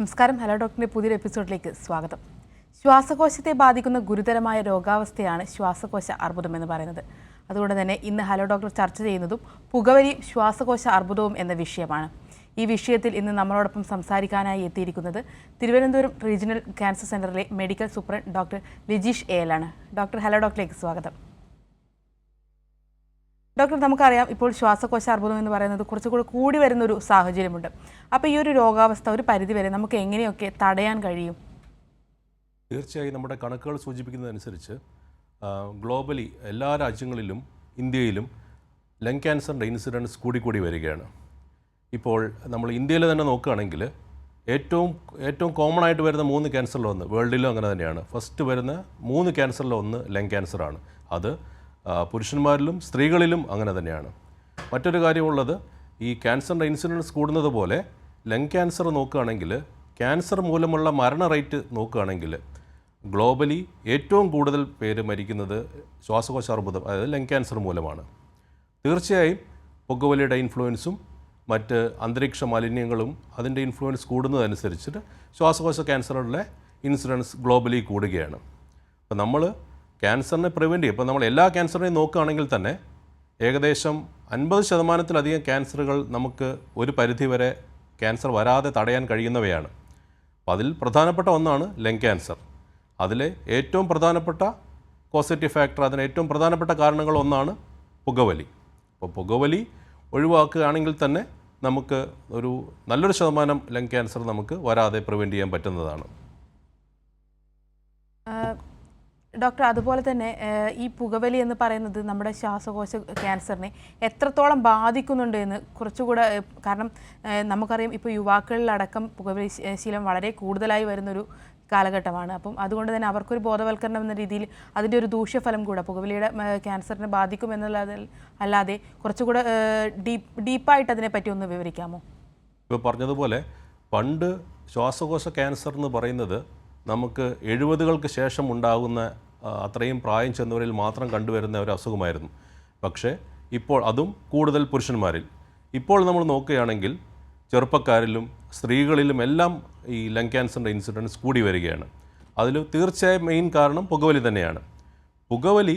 നമസ്കാരം. ഹലോ ഡോക്ടറിൻ്റെ പുതിയൊരു എപ്പിസോഡിലേക്ക് സ്വാഗതം. ശ്വാസകോശത്തെ ബാധിക്കുന്ന ഗുരുതരമായ രോഗാവസ്ഥയാണ് ശ്വാസകോശ അർബുദം എന്ന് പറയുന്നത്. അതുകൊണ്ട് തന്നെ ഇന്ന് ഹലോ ഡോക്ടർ ചർച്ച ചെയ്യുന്നതും പുകവലിയും ശ്വാസകോശ അർബുദവും എന്ന വിഷയമാണ്. ഈ വിഷയത്തിൽ ഇന്ന് നമ്മളോടൊപ്പം സംസാരിക്കാനായി എത്തിയിരിക്കുന്നത് തിരുവനന്തപുരം റീജിയണൽ ക്യാൻസർ സെൻ്ററിലെ medical superintendent doctor Lijeesh A ആണ്. ഡോക്ടർ, ഹലോ ഡോക്ടറിലേക്ക് സ്വാഗതം. ഡോക്ടർ, നമുക്കറിയാം ഇപ്പോൾ ശ്വാസകോശ അർബുദം എന്ന് പറയുന്നത് കുറച്ചുകൂടി കൂടി വരുന്നൊരു സാഹചര്യമുണ്ട്. അപ്പോൾ ഈ ഒരു രോഗാവസ്ഥ ഒരു പരിധിവരെ നമുക്ക് എങ്ങനെയൊക്കെ തടയാൻ കഴിയും? തീർച്ചയായും നമ്മുടെ കണക്കുകൾ സൂചിപ്പിക്കുന്നതനുസരിച്ച് ഗ്ലോബലി എല്ലാ രാജ്യങ്ങളിലും ഇന്ത്യയിലും ലങ് ക്യാൻസറിൻ്റെ ഇൻസിഡൻസ് കൂടിക്കൂടി വരികയാണ്. ഇപ്പോൾ നമ്മൾ ഇന്ത്യയിൽ തന്നെ നോക്കുകയാണെങ്കിൽ ഏറ്റവും കോമൺ ആയിട്ട് വരുന്ന 3 ക്യാൻസറിലൊന്ന്, വേൾഡിലും അങ്ങനെ തന്നെയാണ്, ഫസ്റ്റ് വരുന്ന 3 ക്യാൻസറിലൊന്ന് ലങ് ക്യാൻസറാണ്. അത് പുരുഷന്മാരിലും സ്ത്രീകളിലും അങ്ങനെ തന്നെയാണ്. മറ്റൊരു കാര്യമുള്ളത്, ഈ ക്യാൻസറിൻ്റെ ഇൻസിഡൻസ് കൂടുന്നത് പോലെ ലങ് ക്യാൻസർ നോക്കുകയാണെങ്കിൽ ക്യാൻസർ മൂലമുള്ള മരണ റേറ്റ് നോക്കുകയാണെങ്കിൽ ഗ്ലോബലി ഏറ്റവും കൂടുതൽ പേര് മരിക്കുന്നത് ശ്വാസകോശ അർബുദം, അതായത് ലങ് ക്യാൻസർ മൂലമാണ്. തീർച്ചയായും പുകവലിയുടെ ഇൻഫ്ലുവൻസും മറ്റ് അന്തരീക്ഷ മാലിന്യങ്ങളും അതിൻ്റെ ഇൻഫ്ലുവൻസ് കൂടുന്നതനുസരിച്ചിട്ട് ശ്വാസകോശ ക്യാൻസറുടെ ഇൻസിഡൻസ് ഗ്ലോബലി കൂടുകയാണ്. അപ്പോൾ നമ്മൾ ക്യാൻസറിനെ പ്രിവെൻറ്റ് ചെയ്യും. ഇപ്പോൾ നമ്മൾ എല്ലാ ക്യാൻസറിനെയും നോക്കുകയാണെങ്കിൽ തന്നെ ഏകദേശം 50% ക്യാൻസറുകൾ നമുക്ക് ഒരു പരിധിവരെ ക്യാൻസർ വരാതെ തടയാൻ കഴിയുന്നവയാണ്. അപ്പോൾ അതിൽ പ്രധാനപ്പെട്ട ഒന്നാണ് ലങ് ക്യാൻസർ. അതിലെ ഏറ്റവും പ്രധാനപ്പെട്ട കോസറ്റീവ് ഫാക്ടർ, അതിന് ഏറ്റവും പ്രധാനപ്പെട്ട കാരണങ്ങളൊന്നാണ് പുകവലി. അപ്പോൾ പുകവലി ഒഴിവാക്കുകയാണെങ്കിൽ തന്നെ നമുക്ക് ഒരു നല്ലൊരു ശതമാനം ലങ് ക്യാൻസർ നമുക്ക് വരാതെ പ്രിവെൻറ്റ് ചെയ്യാൻ പറ്റുന്നതാണ്. ഡോക്ടർ, അതുപോലെ തന്നെ ഈ പുകവലി എന്ന് പറയുന്നത് നമ്മുടെ ശ്വാസകോശ ക്യാൻസറിനെ എത്രത്തോളം ബാധിക്കുന്നുണ്ട് എന്ന് കുറച്ചുകൂടെ, കാരണം നമുക്കറിയാം ഇപ്പോൾ യുവാക്കളിലടക്കം പുകവലി ശീലം വളരെ കൂടുതലായി വരുന്നൊരു കാലഘട്ടമാണ്. അപ്പം അതുകൊണ്ട് തന്നെ അവർക്കൊരു ബോധവൽക്കരണം എന്ന രീതിയിൽ അതിൻ്റെ ഒരു ദൂഷ്യഫലം കൂടെ പുകവലിയുടെ ക്യാൻസറിനെ ബാധിക്കും അല്ലാതെ കുറച്ചുകൂടെ ഡീപ്പായിട്ട് അതിനെപ്പറ്റി ഒന്ന് വിവരിക്കാമോ? ഇപ്പോൾ പറഞ്ഞതുപോലെ പണ്ട് ശ്വാസകോശ ക്യാൻസർ എന്ന് പറയുന്നത് നമുക്ക് 70കൾക്ക് ശേഷം ഉണ്ടാകുന്ന അത്രയും പ്രായം ചെന്നവരിൽ മാത്രം കണ്ടുവരുന്ന ഒരു അസുഖമായിരുന്നു. പക്ഷേ ഇപ്പോൾ അതും കൂടുതൽ പുരുഷന്മാരിൽ. ഇപ്പോൾ നമ്മൾ നോക്കുകയാണെങ്കിൽ ചെറുപ്പക്കാരിലും സ്ത്രീകളിലും എല്ലാം ഈ ലങ് ക്യാൻസറിൻ്റെ ഇൻസിഡൻസ് കൂടി വരികയാണ്. അതിൽ തീർച്ചയായും മെയിൻ കാരണം പുകവലി തന്നെയാണ്. പുകവലി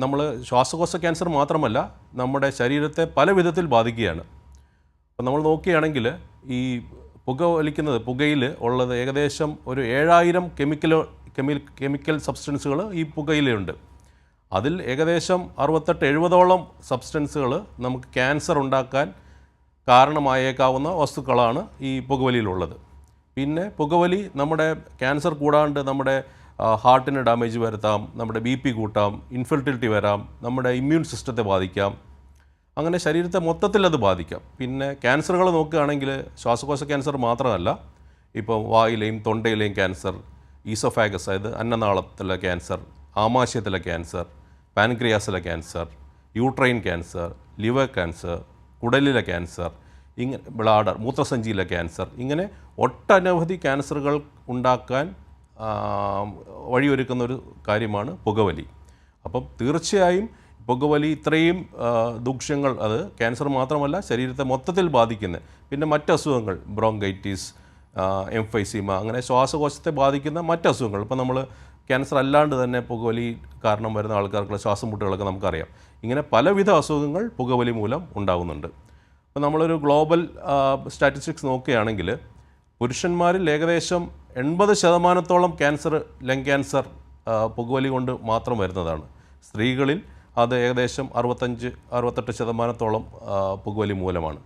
നമ്മൾ ശ്വാസകോശ ക്യാൻസർ മാത്രമല്ല നമ്മുടെ ശരീരത്തെ പല വിധത്തിൽ ബാധിക്കുകയാണ്. അപ്പോൾ നമ്മൾ നോക്കുകയാണെങ്കിൽ ഈ പുകയിൽ ഉള്ളത് ഏകദേശം ഒരു 7000 കെമിക്കൽ സബ്സ്റ്റൻസുകൾ ഈ പുകയിലുണ്ട്. അതിൽ ഏകദേശം 68-70ഓളം സബ്സ്റ്റൻസുകൾ നമുക്ക് ക്യാൻസർ ഉണ്ടാക്കാൻ കാരണമായേക്കാവുന്ന വസ്തുക്കളാണ് ഈ പുകവലിയിലുള്ളത്. പിന്നെ പുകവലി നമ്മുടെ ക്യാൻസർ കൂടാണ്ട് നമ്മുടെ ഹാർട്ടിന് ഡാമേജ് വരുത്താം, നമ്മുടെ BP കൂട്ടാം, ഇൻഫെർട്ടിലിറ്റി വരാം, നമ്മുടെ ഇമ്മ്യൂൺ സിസ്റ്റത്തെ ബാധിക്കാം, അങ്ങനെ ശരീരത്തെ മൊത്തത്തിൽ അത് ബാധിക്കാം. പിന്നെ ക്യാൻസറുകൾ നോക്കുകയാണെങ്കിൽ ശ്വാസകോശ ക്യാൻസർ മാത്രമല്ല, ഇപ്പോൾ വായിലെയും തൊണ്ടയിലെയും ക്യാൻസർ, ഈസോഫാഗസ് അതായത് അന്നനാളത്തിലെ ക്യാൻസർ, ആമാശയത്തിലെ ക്യാൻസർ, പാൻക്രിയാസിലെ cancer, uterine cancer, liver cancer, കുടലിലെ ക്യാൻസർ, ബ്ലാഡർ മൂത്രസഞ്ചിയിലെ ക്യാൻസർ, ഇങ്ങനെ ഒട്ടനവധി ക്യാൻസറുകൾ ഉണ്ടാക്കാൻ വഴിയൊരുക്കുന്ന ഒരു കാര്യമാണ് പുകവലി. അപ്പം തീർച്ചയായും പുകവലി ഇത്രയും ദൂഷ്യങ്ങൾ, അത് ക്യാൻസർ മാത്രമല്ല ശരീരത്തെ മൊത്തത്തിൽ ബാധിക്കുന്ന, പിന്നെ മറ്റ് അസുഖങ്ങൾ, ബ്രോങ്കൈറ്റിസ്, എംഫൈസീമ, അങ്ങനെ ശ്വാസകോശത്തെ ബാധിക്കുന്ന മറ്റ് അസുഖങ്ങൾ, ഇപ്പോൾ നമ്മൾ ക്യാൻസർ അല്ലാണ്ട് തന്നെ പുകവലി കാരണം വരുന്ന ആൾക്കാർക്കുള്ള ശ്വാസം മുട്ടുകളൊക്കെ നമുക്കറിയാം. ഇങ്ങനെ പലവിധ അസുഖങ്ങൾ പുകവലി മൂലം ഉണ്ടാകുന്നുണ്ട്. അപ്പോൾ നമ്മളൊരു ഗ്ലോബൽ സ്റ്റാറ്റിസ്റ്റിക്സ് നോക്കുകയാണെങ്കിൽ പുരുഷന്മാരിൽ ഏകദേശം 80% ക്യാൻസർ, ലങ് ക്യാൻസർ പുകവലി കൊണ്ട് മാത്രം വരുന്നതാണ്. സ്ത്രീകളിൽ അത് ഏകദേശം 65-68% പുകവലി മൂലമാണ്.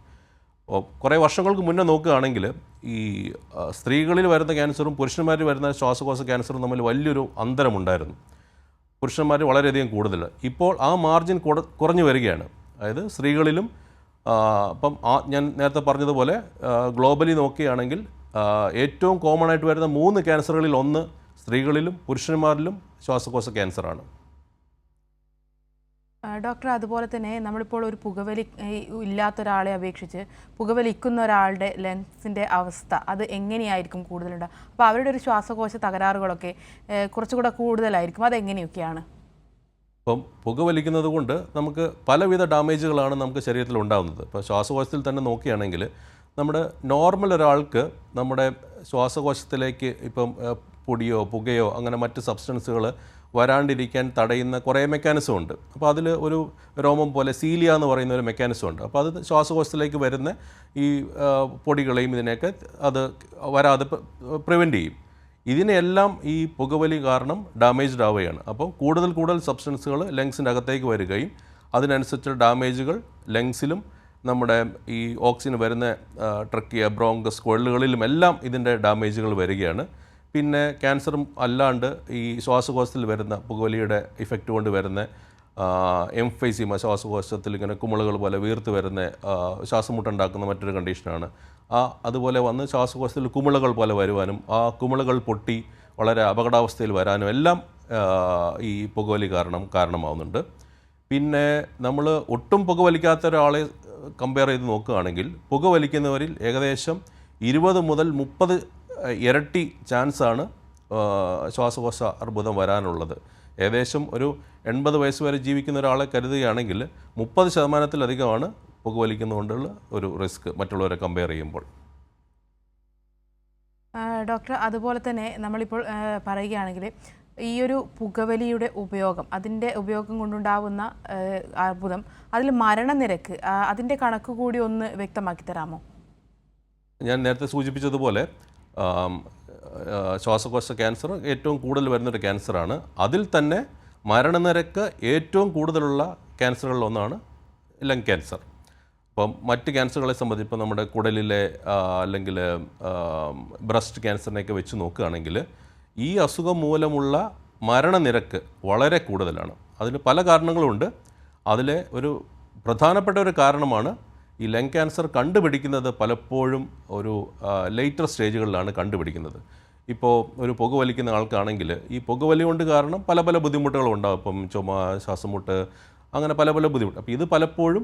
കുറേ വർഷങ്ങൾക്ക് മുന്നേ നോക്കുകയാണെങ്കിൽ ഈ സ്ത്രീകളിൽ വരുന്ന ക്യാൻസറും പുരുഷന്മാരിൽ വരുന്ന ശ്വാസകോശ ക്യാൻസറും തമ്മിൽ വലിയൊരു അന്തരമുണ്ടായിരുന്നു. പുരുഷന്മാർ വളരെയധികം കൂടുതൽ. ഇപ്പോൾ ആ മാർജിൻ കുറഞ്ഞു വരികയാണ്. അതായത് സ്ത്രീകളിലും ഇപ്പം ഞാൻ നേരത്തെ പറഞ്ഞതുപോലെ ഗ്ലോബലി നോക്കുകയാണെങ്കിൽ ഏറ്റവും കോമൺ ആയിട്ട് വരുന്ന 3 ക്യാൻസറുകളിൽ ഒന്ന് സ്ത്രീകളിലും പുരുഷന്മാരിലും ശ്വാസകോശ ക്യാൻസറാണ്. ഡോക്ടർ, അതുപോലെ തന്നെ നമ്മളിപ്പോൾ ഒരു പുകവലി ഇല്ലാത്തൊരാളെ അപേക്ഷിച്ച് പുകവലിക്കുന്ന ഒരാളുടെ ലങ്സിൻ്റെ അവസ്ഥ അത് എങ്ങനെയായിരിക്കും കൂടുതലുണ്ടാകുക? അപ്പോൾ അവരുടെ ഒരു ശ്വാസകോശ തകരാറുകളൊക്കെ കുറച്ചുകൂടെ കൂടുതലായിരിക്കും. അതെങ്ങനെയൊക്കെയാണ്? ഇപ്പം പുകവലിക്കുന്നത് കൊണ്ട് നമുക്ക് പലവിധ ഡാമേജുകളാണ് നമുക്ക് ശരീരത്തിൽ ഉണ്ടാകുന്നത്. ഇപ്പോൾ ശ്വാസകോശത്തിൽ തന്നെ നോക്കുകയാണെങ്കിൽ നമ്മുടെ നോർമൽ ഒരാൾക്ക് നമ്മുടെ ശ്വാസകോശത്തിലേക്ക് ഇപ്പം പൊടിയോ പുകയോ അങ്ങനെ മറ്റ് സബ്സ്റ്റൻസുകൾ വരാണ്ടിരിക്കാൻ തടയുന്ന കുറേ മെക്കാനിസം ഉണ്ട്. അപ്പോൾ അതിൽ ഒരു രോമം പോലെ സീലിയ എന്ന് പറയുന്ന ഒരു മെക്കാനിസം ഉണ്ട്. അപ്പോൾ അത് ശ്വാസകോശത്തിലേക്ക് വരുന്ന ഈ പൊടികളെയും ഇതിനെയൊക്കെ അത് വരാതെ പ്രിവെൻറ്റ് ചെയ്യും. ഇതിനെല്ലാം ഈ പുകവലി കാരണം ഡാമേജ്ഡ് ആവുകയാണ്. അപ്പോൾ കൂടുതൽ സബ്സ്റ്റൻസുകൾ ലങ്സിൻ്റെ അകത്തേക്ക് വരികയും അതിനനുസരിച്ച് ഡാമേജുകൾ ലങ്സിലും നമ്മുടെ ഈ ഓക്സിജൻ വരുന്ന ട്രക്കിയ ബ്രോങ്കസ് കുഴലുകളിലും എല്ലാം ഇതിൻ്റെ ഡാമേജുകൾ വരികയാണ്. പിന്നെ ക്യാൻസറും അല്ലാണ്ട് ഈ ശ്വാസകോശത്തിൽ വരുന്ന പുകവലിയുടെ ഇഫക്റ്റ് കൊണ്ട് വരുന്ന എംഫൈസീമ, ശ്വാസകോശത്തിൽ ഇങ്ങനെ കുമിളകൾ പോലെ വീർത്ത് വരുന്ന ശ്വാസമുട്ടുണ്ടാക്കുന്ന മറ്റൊരു കണ്ടീഷനാണ്. അതുപോലെ വന്ന് ശ്വാസകോശത്തിൽ കുമിളകൾ പോലെ വരുവാനും ആ കുമിളകൾ പൊട്ടി വളരെ അപകടാവസ്ഥയിൽ വരാനും എല്ലാം ഈ പുകവലി കാരണമാവുന്നുണ്ട്. പിന്നെ നമ്മൾ ഒട്ടും പുകവലിക്കാത്ത ഒരാളെ കമ്പയർ ചെയ്ത് നോക്കുകയാണെങ്കിൽ പുകവലിക്കുന്നവരിൽ ഏകദേശം 20 മുതൽ 30 ഇരട്ടി ചാൻസാണ് ശ്വാസകോശ അർബുദം വരാനുള്ളത്. ഏകദേശം ഒരു 80 വയസ്സ് വരെ ജീവിക്കുന്ന ഒരാളെ കരുതുകയാണെങ്കിൽ 30%-ലധികമാണ് പുകവലിക്കുന്നതുകൊണ്ടുള്ള ഒരു റിസ്ക് മറ്റുള്ളവരെ കമ്പയർ ചെയ്യുമ്പോൾ. ഡോക്ടർ, അതുപോലെ തന്നെ നമ്മളിപ്പോൾ പറയുകയാണെങ്കിൽ ഈ ഒരു പുകവലിയുടെ ഉപയോഗം, അതിൻ്റെ ഉപയോഗം കൊണ്ടുണ്ടാവുന്ന അർബുദം, അതിൽ മരണനിരക്ക്, അതിൻ്റെ കണക്ക് കൂടി ഒന്ന് വ്യക്തമാക്കി തരാമോ? ഞാൻ നേരത്തെ സൂചിപ്പിച്ചതുപോലെ ശ്വാസകോശ ക്യാൻസർ ഏറ്റവും കൂടുതൽ വരുന്നൊരു ക്യാൻസറാണ്. അതിൽ തന്നെ മരണനിരക്ക് ഏറ്റവും കൂടുതലുള്ള ക്യാൻസറുകളിലൊന്നാണ് ലങ് ക്യാൻസർ. അപ്പം മറ്റ് ക്യാൻസറുകളെ സംബന്ധിച്ച് ഇപ്പോൾ നമ്മുടെ കുടലിലെ അല്ലെങ്കിൽ ബ്രസ്റ്റ് ക്യാൻസറിനെയൊക്കെ വെച്ച് നോക്കുകയാണെങ്കിൽ ഈ അസുഖം മൂലമുള്ള മരണനിരക്ക് വളരെ കൂടുതലാണ്. അതിന് പല കാരണങ്ങളുണ്ട്. അതിലെ ഒരു പ്രധാനപ്പെട്ട ഒരു കാരണമാണ് ഈ ലങ് ക്യാൻസർ കണ്ടുപിടിക്കുന്നത് പലപ്പോഴും ഒരു ലേറ്റർ സ്റ്റേജുകളിലാണ് കണ്ടുപിടിക്കുന്നത്. ഇപ്പോൾ ഒരു പുകവലിക്കുന്ന ആൾക്കാണെങ്കിൽ ഈ പുകവലി കൊണ്ട് കാരണം പല ബുദ്ധിമുട്ടുകളുണ്ടാകും. ഇപ്പം ചുമ, ശ്വാസമുട്ട്, അങ്ങനെ പല ബുദ്ധിമുട്ട്. അപ്പോൾ ഇത് പലപ്പോഴും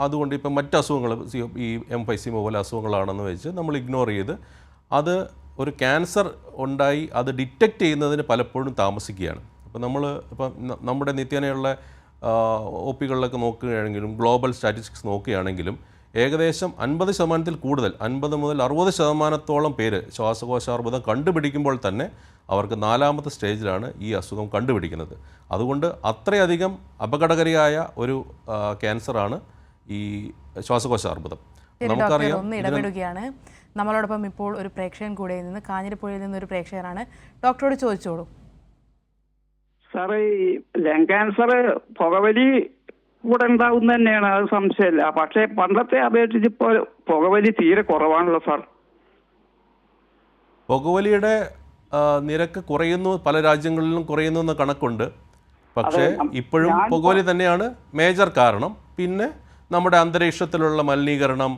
അതുകൊണ്ട് ഇപ്പം മറ്റ് അസുഖങ്ങൾ ഈ എംഫൈസീമ പോലെ അസുഖങ്ങളാണെന്ന് വെച്ച് നമ്മൾ ഇഗ്നോർ ചെയ്ത് അത് ഒരു ക്യാൻസർ ഉണ്ടായി അത് ഡിറ്റക്റ്റ് ചെയ്യുന്നതിന് പലപ്പോഴും താമസിക്കുകയാണ്. അപ്പോൾ ഇപ്പം നമ്മുടെ നിത്യേനയുള്ള ഒ.പികളിലൊക്കെ നോക്കുകയാണെങ്കിലും ഗ്ലോബൽ സ്റ്റാറ്റിസ്റ്റിക്സ് നോക്കുകയാണെങ്കിലും ഏകദേശം 50%-ൽ കൂടുതൽ 50 മുതൽ 60% പേര് ശ്വാസകോശാർബുദം കണ്ടുപിടിക്കുമ്പോൾ തന്നെ അവർക്ക് 4ാമത്തെ സ്റ്റേജിലാണ് ഈ അസുഖം കണ്ടുപിടിക്കുന്നത്. അതുകൊണ്ട് അത്രയധികം അപകടകാരിയായ ഒരു ക്യാൻസറാണ് ഈ ശ്വാസകോശാർബുദം. നമുക്കറിയാം. ഒന്ന് ഇടപെടുകയാണ്. നമ്മളോടൊപ്പം ഇപ്പോൾ ഒരു പ്രേക്ഷകൻ കൂടെ നിന്ന് കാഞ്ഞിരപ്പുഴയിൽ നിന്നൊരു പ്രേക്ഷകനാണ്. ഡോക്ടറോട് ചോദിച്ചോളൂ. സാറേ, ഈ ലങ് ക്യാൻസർ പുകവലി കൂടെ ഉണ്ടാവുന്ന തന്നെയാണ്, അത് സംശയമില്ല. പക്ഷേ പണ്ടത്തെ അപേക്ഷിച്ച് ഇപ്പോൾ പുകവലി തീരെ കുറവാണല്ലോ സാർ. പുകവലിയുടെ നിരക്ക് കുറയുന്നു, പല രാജ്യങ്ങളിലും കുറയുന്നു എന്ന കണക്കുണ്ട്. പക്ഷേ ഇപ്പോഴും പുകവലി തന്നെയാണ് മേജർ കാരണം. പിന്നെ നമ്മുടെ അന്തരീക്ഷത്തിലുള്ള മലിനീകരണം,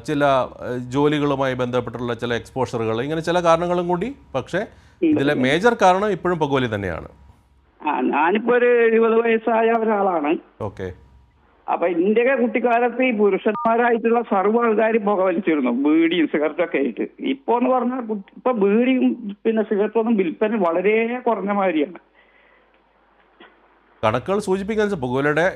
ചില ജോലികളുമായി ബന്ധപ്പെട്ടുള്ള ചില എക്സ്പോഷറുകൾ, ഇങ്ങനെ ചില കാരണങ്ങളും കൂടി. പക്ഷേ ഇതിലെ മേജർ കാരണം ഇപ്പോഴും പുകവലി തന്നെയാണ്. ഞാനിപ്പോ ഒരു 70 വയസ്സായ ഒരാളാണ്. ഓക്കെ. അപ്പൊ ഇന്ത്യയുടെ കുട്ടിക്കാലത്ത് ഈ പുരുഷന്മാരായിട്ടുള്ള സർവ്വ ആൾക്കാർ പുകവലിച്ചിരുന്നു, ബീഡിയും സിഗരറ്റൊക്കെ ആയിട്ട്. ഇപ്പൊ എന്ന് പറഞ്ഞാൽ ഇപ്പൊ ബീഡിയും പിന്നെ സിഗരറ്റൊന്നും വിൽപ്പന വളരെ കുറഞ്ഞ മാതിരിയാണ്. കണക്കുകൾ സൂചിപ്പിക്കുന്ന പുകവലിയുടെ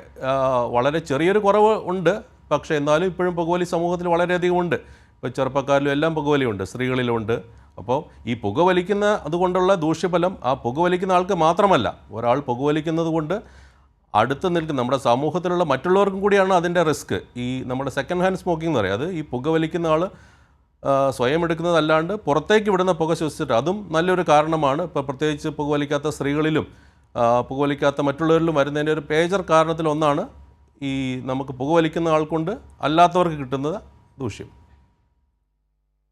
വളരെ ചെറിയൊരു കുറവ് ഉണ്ട്. പക്ഷേ എന്നാലും ഇപ്പോഴും പുകവലി സമൂഹത്തിൽ വളരെയധികം ഉണ്ട്. ഇപ്പോൾ ചെറുപ്പക്കാരിലും എല്ലാം പുകവലിയുണ്ട്, സ്ത്രീകളിലുമുണ്ട്. അപ്പോൾ ഈ പുകവലിക്കുന്ന അതുകൊണ്ടുള്ള ദൂഷ്യഫലം ആ പുകവലിക്കുന്ന ആൾക്ക് മാത്രമല്ല, ഒരാൾ പുകവലിക്കുന്നത് കൊണ്ട് അടുത്ത് നിൽക്കുന്ന നമ്മുടെ സമൂഹത്തിലുള്ള മറ്റുള്ളവർക്കും കൂടിയാണ് അതിൻ്റെ റിസ്ക്. ഈ നമ്മുടെ സെക്കൻഡ് ഹാൻഡ് സ്മോക്കിംഗ് എന്ന് പറയും, അത് ഈ പുകവലിക്കുന്ന ആൾ സ്വയം എടുക്കുന്നതല്ലാണ്ട് പുറത്തേക്ക് വിടുന്ന പുക ശ്വസിച്ചിട്ട്, അതും നല്ലൊരു കാരണമാണ്. ഇപ്പോൾ പ്രത്യേകിച്ച് പുകവലിക്കാത്ത സ്ത്രീകളിലും പുകവലിക്കാത്ത മറ്റുള്ളവരിലും വരുന്നതിൻ്റെ ഒരു മേജർ കാരണത്തിലൊന്നാണ് ഈ നമുക്ക് പുകവലിക്കുന്ന ആൾക്കൊണ്ട് അല്ലാത്തവർക്ക് കിട്ടുന്നത് ദൂഷ്യം.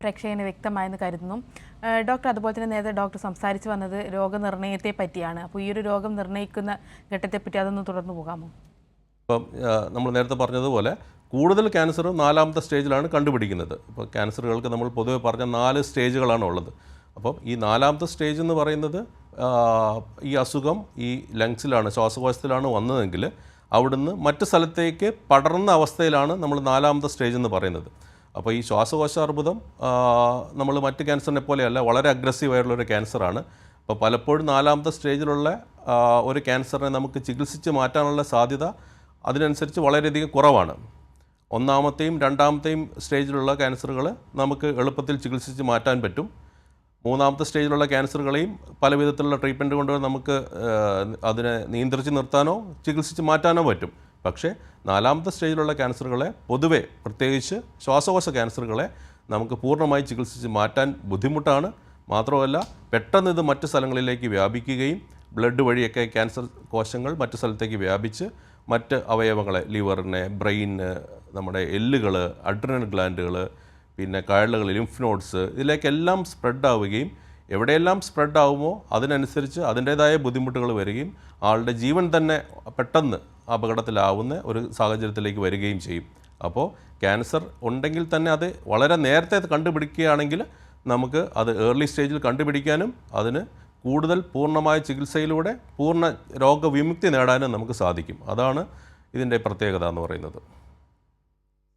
പ്രേക്ഷകന് വ്യക്തമായെന്ന് കരുതുന്നു. ഡോക്ടർ, അതുപോലെ തന്നെ നേരത്തെ ഡോക്ടർ സംസാരിച്ച് വന്നത് രോഗനിർണയത്തെ പറ്റിയാണ്. അപ്പോൾ ഈ ഒരു രോഗം നിർണ്ണയിക്കുന്ന ഘട്ടത്തെപ്പറ്റി അതൊന്ന് തുടർന്ന് പോകാമോ? ഇപ്പം നമ്മൾ നേരത്തെ പറഞ്ഞതുപോലെ കൂടുതൽ ക്യാൻസർ 4ാമത്തെ സ്റ്റേജിലാണ് കണ്ടുപിടിക്കുന്നത്. ഇപ്പോൾ ക്യാൻസറുകൾക്ക് നമ്മൾ പൊതുവെ പറഞ്ഞ 4 സ്റ്റേജുകളാണ് ഉള്ളത്. അപ്പം ഈ 4ാമത്തെ സ്റ്റേജ് എന്ന് പറയുന്നത് ഈ അസുഖം ഈ ലങ്സിലാണ്, ശ്വാസകോശത്തിലാണ് വന്നതെങ്കിൽ അവിടുന്ന് മറ്റ് സ്ഥലത്തേക്ക് പടർന്ന അവസ്ഥയിലാണ് നമ്മൾ 4ാമത്തെ സ്റ്റേജ് എന്ന് പറയുന്നത്. അപ്പോൾ ഈ ശ്വാസകോശാർബുദം നമ്മൾ മറ്റ് ക്യാൻസറിനെ പോലെയല്ല, വളരെ അഗ്രസീവായിട്ടുള്ളൊരു ക്യാൻസറാണ്. അപ്പോൾ പലപ്പോഴും 4ാമത്തെ സ്റ്റേജിലുള്ള ഒരു ക്യാൻസറിനെ നമുക്ക് ചികിത്സിച്ച് മാറ്റാനുള്ള സാധ്യത അതിനനുസരിച്ച് വളരെയധികം കുറവാണ്. ഒന്നാമത്തെയും രണ്ടാമത്തെയും സ്റ്റേജിലുള്ള ക്യാൻസറുകൾ നമുക്ക് എളുപ്പത്തിൽ ചികിത്സിച്ച് മാറ്റാൻ പറ്റും. മൂന്നാമത്തെ സ്റ്റേജിലുള്ള ക്യാൻസറുകളെയും പല വിധത്തിലുള്ള ട്രീറ്റ്മെൻറ്റ് കൊണ്ട് നമുക്ക് അതിനെ നിയന്ത്രിച്ച് നിർത്താനോ ചികിത്സിച്ച് മാറ്റാനോ പറ്റും. പക്ഷേ നാലാമത്തെ സ്റ്റേജിലുള്ള ക്യാൻസറുകളെ പൊതുവെ, പ്രത്യേകിച്ച് ശ്വാസകോശ ക്യാൻസറുകളെ നമുക്ക് പൂർണ്ണമായി ചികിത്സിച്ച് മാറ്റാൻ ബുദ്ധിമുട്ടാണ്. മാത്രമല്ല പെട്ടെന്ന് ഇത് മറ്റ് സ്ഥലങ്ങളിലേക്ക് വ്യാപിക്കുകയും ബ്ലഡ് വഴിയൊക്കെ ക്യാൻസർ കോശങ്ങൾ മറ്റു സ്ഥലത്തേക്ക് വ്യാപിച്ച് മറ്റ് അവയവങ്ങളെ, ലിവറിനെ, ബ്രെയിന്, നമ്മുടെ എല്ലുകൾ, അഡ്രിനൽ ഗ്ലാൻഡുകൾ, പിന്നെ കഴലുകൾ, ലിംഫ് നോഡ്സ്, ഇതിലേക്കെല്ലാം സ്പ്രെഡ് ആവുകയും എവിടെയെല്ലാം സ്പ്രെഡ് ആവുമോ അതിനനുസരിച്ച് അതിൻ്റേതായ ബുദ്ധിമുട്ടുകൾ വരികയും ആളുടെ ജീവൻ തന്നെ പെട്ടെന്ന് അപകടത്തിലാവുന്ന ഒരു സാഹചര്യത്തിലേക്ക് വരികയും ചെയ്യും. അപ്പോൾ ക്യാൻസർ ഉണ്ടെങ്കിൽ തന്നെ അത് വളരെ നേരത്തെ കണ്ടുപിടിക്കുകയാണെങ്കിൽ നമുക്ക് അത് ഏർലി സ്റ്റേജിൽ കണ്ടുപിടിക്കാനും അതിന് കൂടുതൽ പൂർണ്ണമായ ചികിത്സയിലൂടെ പൂർണ്ണ രോഗവിമുക്തി നേടാനും നമുക്ക് സാധിക്കും. അതാണ് ഇതിൻ്റെ പ്രത്യേകത എന്ന് പറയുന്നത്.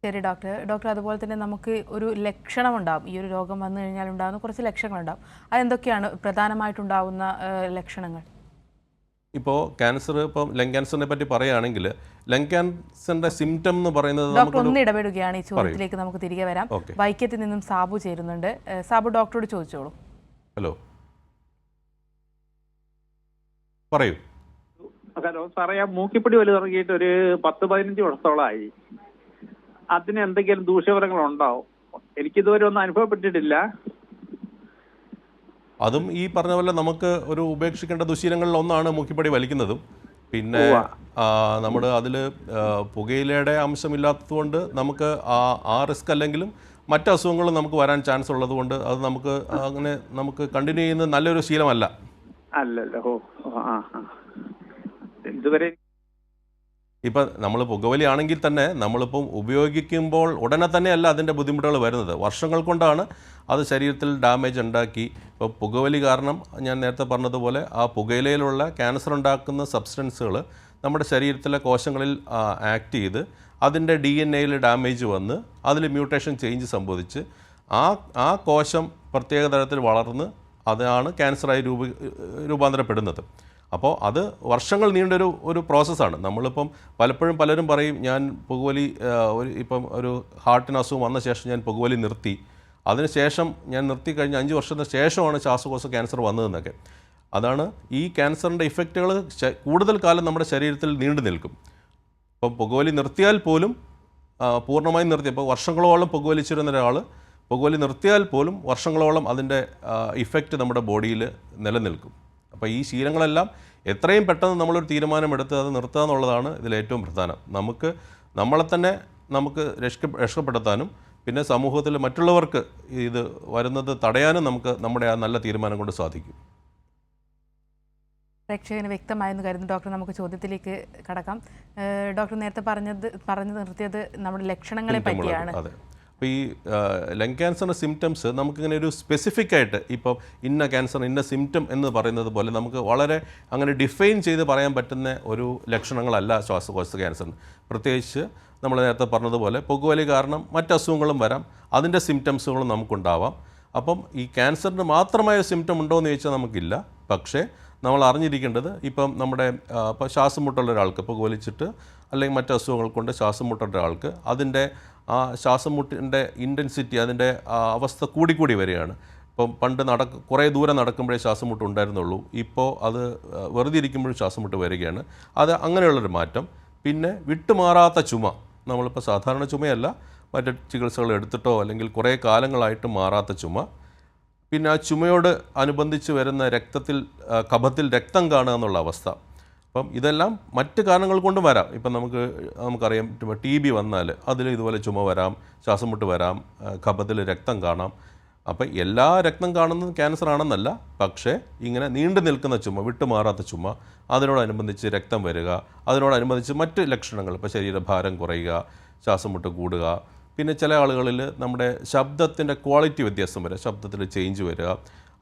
ശരി ഡോക്ടർ, അതുപോലെ തന്നെ നമുക്ക് ഒരു ലക്ഷണമുണ്ടാകും, ഈ ഒരു രോഗം വന്നു കഴിഞ്ഞാൽ ഉണ്ടാകുന്ന കുറച്ച് ലക്ഷണങ്ങളുണ്ടാകും. അതെന്തൊക്കെയാണ് പ്രധാനമായിട്ടുണ്ടാകുന്ന ലക്ഷണങ്ങൾ? ഇപ്പോൾ ക്യാൻസർ, ഇപ്പം ലങ് ക്യാൻസറിനെ പറ്റി പറയുകയാണെങ്കിൽ ലങ് ക്യാൻസറിൻ്റെ സിംറ്റം എന്ന് പറയുന്നത് ഡോക്ടർ ഒന്ന് ഇടപെടുകയാണ് ഈ ചോദ്യത്തിലേക്ക്. നമുക്ക് തിരികെ വരാം. വൈക്കത്തിൽ നിന്നും സാബു ചേരുന്നുണ്ട്. സാബു, ഡോക്ടറോട് ചോദിച്ചോളൂ. ഹലോ, പറയൂ. ഹലോ സാറേ, ആ മൂക്കിപ്പിടി വലി തുടങ്ങിയിട്ട് ഒരു 10-15 വർഷത്തോളമായി. അതിന് എന്തെങ്കിലും ദൂഷ്യഫലങ്ങൾ ഉണ്ടാവും? എനിക്കിതുവരെ ഒന്നും അനുഭവപ്പെട്ടിട്ടില്ല. അതും ഈ പറഞ്ഞ പോലെ നമുക്ക് ഒരു ഉപേക്ഷിക്കേണ്ട ദുശീലങ്ങളിൽ ഒന്നാണ് മൂക്കിപ്പടി വലിക്കുന്നതും. പിന്നെ നമ്മൾ അതിൽ പുകയിലയുടെ അംശമില്ലാത്തതുകൊണ്ട് നമുക്ക് ആ റിസ്ക് അല്ലെങ്കിലും മറ്റ് അസുഖങ്ങളും നമുക്ക് വരാൻ ചാൻസ് ഉള്ളതുകൊണ്ട് അത് നമുക്ക് കണ്ടിന്യൂ ചെയ്യുന്നത് നല്ലൊരു ശീലമല്ല. അല്ലല്ലോ. ഇതുവരെ ഇപ്പം നമ്മൾ പുകവലി ആണെങ്കിൽ തന്നെ നമ്മളിപ്പം ഉപയോഗിക്കുമ്പോൾ ഉടനെ തന്നെയല്ല അതിൻ്റെ ബുദ്ധിമുട്ടുകൾ വരുന്നത്. വർഷങ്ങൾ കൊണ്ടാണ് അത് ശരീരത്തിൽ ഡാമേജ് ഉണ്ടാക്കി. ഇപ്പോൾ പുകവലി കാരണം ഞാൻ നേരത്തെ പറഞ്ഞതുപോലെ ആ പുകയിലയിലുള്ള ക്യാൻസർ ഉണ്ടാക്കുന്ന സബ്സ്റ്റൻസുകൾ നമ്മുടെ ശരീരത്തിലെ കോശങ്ങളിൽ ആക്ട് ചെയ്ത് അതിൻ്റെ DNA-യിൽ ഡാമേജ് വന്ന് അതിൽ മ്യൂട്ടേഷൻ ചേഞ്ച് സംഭവിച്ച് ആ കോശം പ്രത്യേക തരത്തിൽ വളർന്ന് അതാണ് ക്യാൻസറായി രൂപാന്തരപ്പെടുന്നത്. അപ്പോൾ അത് വർഷങ്ങൾ നീണ്ടൊരു പ്രോസസ്സാണ്. നമ്മളിപ്പം പലപ്പോഴും പലരും പറയും ഞാൻ പുകവലി ഇപ്പം ഒരു ഹാർട്ടിന് അസുഖം വന്ന ശേഷം ഞാൻ പുകവലി നിർത്തി, അതിനുശേഷം ഞാൻ നിർത്തി കഴിഞ്ഞ 5 വർഷത്തിന് ശേഷമാണ് ശ്വാസകോശ ക്യാൻസർ വന്നതെന്നൊക്കെ. അതാണ് ഈ ക്യാൻസറിൻ്റെ ഇഫക്റ്റുകൾ കൂടുതൽ കാലം നമ്മുടെ ശരീരത്തിൽ നീണ്ടു നിൽക്കും. ഇപ്പം പുകവലി നിർത്തിയാൽ പോലും പൂർണ്ണമായും നിർത്തി, ഇപ്പോൾ വർഷങ്ങളോളം പുകവലിച്ചിരുന്ന ഒരാൾ പുകവലി നിർത്തിയാൽ പോലും വർഷങ്ങളോളം അതിൻ്റെ ഇഫക്റ്റ് നമ്മുടെ ബോഡിയിൽ നിലനിൽക്കും. അപ്പോൾ ഈ ശീലങ്ങളെല്ലാം എത്രയും പെട്ടെന്ന് നമ്മളൊരു തീരുമാനമെടുത്ത് അത് നിർത്തുക എന്നുള്ളതാണ് ഇതിലേറ്റവും പ്രധാനം. നമ്മളെ തന്നെ നമുക്ക് രക്ഷപ്പെടുത്താനും പിന്നെ സമൂഹത്തിൽ മറ്റുള്ളവർക്ക് ഇത് വരുന്നത് തടയാനും നമുക്ക് നമ്മുടെ ആ നല്ല തീരുമാനം കൊണ്ട് സാധിക്കും. പ്രേക്ഷകന് വ്യക്തമായെന്ന് കരുതുന്നു. ഡോക്ടർ, നമുക്ക് ചോദ്യത്തിലേക്ക് കടക്കാം. ഡോക്ടർ നേരത്തെ പറഞ്ഞു നിർത്തിയത് നമ്മുടെ ലക്ഷണങ്ങളെ പറ്റിയാണ്. അപ്പോൾ ഈ ലങ് ക്യാൻസറിൻ്റെ സിംറ്റംസ് നമുക്കിങ്ങനെ ഒരു സ്പെസിഫിക് ആയിട്ട് ഇപ്പോൾ ഇന്ന ക്യാൻസർ ഇന്ന സിംറ്റം എന്ന് പറയുന്നത് പോലെ നമുക്ക് വളരെ അങ്ങനെ ഡിഫൈൻ ചെയ്ത് പറയാൻ പറ്റുന്ന ഒരു ലക്ഷണങ്ങളല്ല ശ്വാസകോശ ക്യാൻസറിന്. പ്രത്യേകിച്ച് നമ്മൾ നേരത്തെ പറഞ്ഞതുപോലെ പുകവലി കാരണം മറ്റ് അസുഖങ്ങളും വരാം, അതിൻ്റെ സിംറ്റംസുകളും നമുക്കുണ്ടാവാം. അപ്പം ഈ ക്യാൻസറിന് മാത്രമായ സിംറ്റം ഉണ്ടോ എന്ന് ചോദിച്ചാൽ നമുക്കില്ല. പക്ഷേ നമ്മൾ അറിഞ്ഞിരിക്കേണ്ടത് ഇപ്പം നമ്മുടെ ഇപ്പോൾ ശ്വാസം മുട്ടുള്ള ഒരാൾക്ക് പുകവലിച്ചിട്ട് അല്ലെങ്കിൽ മറ്റ് അസുഖങ്ങൾ കൊണ്ട് ശ്വാസം മുട്ടുള്ള ഒരാൾക്ക് അതിൻ്റെ ആ ശ്വാസം മുട്ടിൻ്റെ ഇൻറ്റൻസിറ്റി, അതിൻ്റെ അവസ്ഥ കൂടിക്കൂടി വരികയാണ്. ഇപ്പം പണ്ട് കുറേ ദൂരം നടക്കുമ്പോഴേ ശ്വാസം മുട്ട് ഉണ്ടായിരുന്നുള്ളൂ, ഇപ്പോൾ അത് വെറുതെ ഇരിക്കുമ്പോഴും ശ്വാസം മുട്ട് വരികയാണ്. അത് അങ്ങനെയുള്ളൊരു മാറ്റം. പിന്നെ വിട്ടുമാറാത്ത ചുമ, നമ്മളിപ്പോൾ സാധാരണ ചുമയല്ല, മറ്റ് ചികിത്സകൾ എടുത്തിട്ടോ അല്ലെങ്കിൽ കുറേ കാലങ്ങളായിട്ട് മാറാത്ത ചുമ. പിന്നെ ആ ചുമയോട് അനുബന്ധിച്ച് വരുന്ന കഫത്തിൽ രക്തം കാണുക എന്നുള്ള അവസ്ഥ. അപ്പം ഇതെല്ലാം മറ്റ് കാരണങ്ങൾ കൊണ്ടും വരാം. ഇപ്പം നമുക്കറിയാം TB വന്നാൽ അതിൽ ഇതുപോലെ ചുമ വരാം, ശ്വാസം മുട്ട് വരാം, കഫത്തിൽ രക്തം കാണാം. അപ്പം എല്ലാ രക്തം കാണുന്നതും ക്യാൻസർ ആണെന്നല്ല, പക്ഷേ ഇങ്ങനെ നീണ്ടു നിൽക്കുന്ന ചുമ, വിട്ടുമാറാത്ത ചുമ, അതിനോടനുബന്ധിച്ച് രക്തം വരിക, അതിനോടനുബന്ധിച്ച് മറ്റ് ലക്ഷണങ്ങൾ, ഇപ്പോൾ ശരീരഭാരം കുറയുക, ശ്വാസം മുട്ട് കൂടുക, പിന്നെ ചില ആളുകളിൽ നമ്മുടെ ശബ്ദത്തിൻ്റെ ക്വാളിറ്റി വ്യത്യാസം വരിക, ശബ്ദത്തിൽ ചേഞ്ച് വരിക,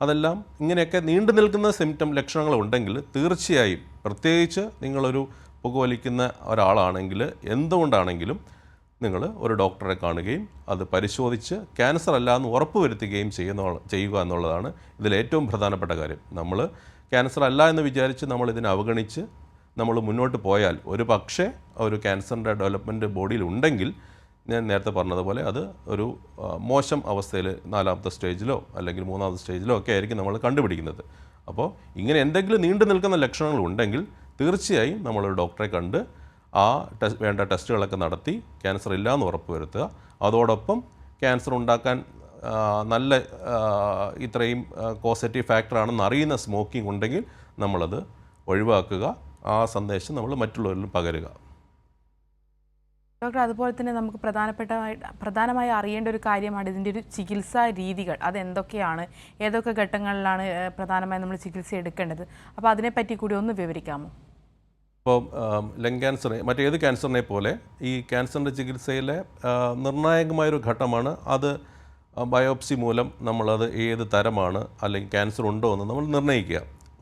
അതെല്ലാം ഇങ്ങനെയൊക്കെ നീണ്ടു നിൽക്കുന്ന ലക്ഷണങ്ങളുണ്ടെങ്കിൽ തീർച്ചയായും, പ്രത്യേകിച്ച് നിങ്ങളൊരു പുകവലിക്കുന്ന ഒരാളാണെങ്കിൽ എന്തുകൊണ്ടാണെങ്കിലും നിങ്ങൾ ഒരു ഡോക്ടറെ കാണുകയും അത് പരിശോധിച്ച് ക്യാൻസർ അല്ല എന്ന് ഉറപ്പുവരുത്തുകയും ചെയ്യുക എന്നുള്ളതാണ് ഇതിലേറ്റവും പ്രധാനപ്പെട്ട കാര്യം. നമ്മൾ ക്യാൻസർ അല്ല എന്ന് വിചാരിച്ച് നമ്മളിതിനെ അവഗണിച്ച് നമ്മൾ മുന്നോട്ട് പോയാൽ ഒരു പക്ഷേ ഒരു ക്യാൻസറിൻ്റെ ഡെവലപ്മെൻറ്റ് ബോഡിയിൽ ഉണ്ടെങ്കിൽ ഞാൻ നേരത്തെ പറഞ്ഞതുപോലെ അത് ഒരു മോശം അവസ്ഥയിൽ 4ാമത്തെ സ്റ്റേജിലോ അല്ലെങ്കിൽ 3ാമത്തെ സ്റ്റേജിലോ ഒക്കെ ആയിരിക്കും നമ്മൾ കണ്ടുപിടിക്കുന്നത്. അപ്പോൾ ഇങ്ങനെ എന്തെങ്കിലും നീണ്ടു നിൽക്കുന്ന ലക്ഷണങ്ങൾ ഉണ്ടെങ്കിൽ തീർച്ചയായും നമ്മളൊരു ഡോക്ടറെ കണ്ട് ആ വേണ്ട ടെസ്റ്റുകളൊക്കെ നടത്തി ക്യാൻസർ ഇല്ലയെന്ന് ഉറപ്പ് വരുത്തുക. അതോടൊപ്പം ക്യാൻസർ ഉണ്ടാക്കാൻ നല്ല ഇത്രയും കോസറ്റീവ് ഫാക്ടറാണെന്ന് അറിയുന്ന സ്മോക്കിംഗ് ഉണ്ടെങ്കിൽ നമ്മളത് ഒഴിവാക്കുക. ആ സന്ദേശം നമ്മൾ മറ്റുള്ളവരിലും പകരുക. ഡോക്ടർ, അതുപോലെ തന്നെ നമുക്ക് പ്രധാനമായി അറിയേണ്ട ഒരു കാര്യമാണ് ഇതിൻ്റെ ഒരു ചികിത്സാ രീതികൾ. അതെന്തൊക്കെയാണ്, ഏതൊക്കെ ഘട്ടങ്ങളിലാണ് പ്രധാനമായും നമ്മൾ ചികിത്സ എടുക്കേണ്ടത്? അപ്പോൾ അതിനെപ്പറ്റി കൂടി ഒന്ന് വിവരിക്കാമോ? ഇപ്പോൾ ലങ് ക്യാൻസർ മറ്റേത് ക്യാൻസറിനെ പോലെ ഈ ക്യാൻസറിൻ്റെ ചികിത്സയിലെ നിർണായകമായൊരു ഘട്ടമാണ് അത്. ബയോപ്സി മൂലം നമ്മളത് ഏത് തരമാണ് അല്ലെങ്കിൽ ക്യാൻസർ ഉണ്ടോ എന്ന് നമ്മൾ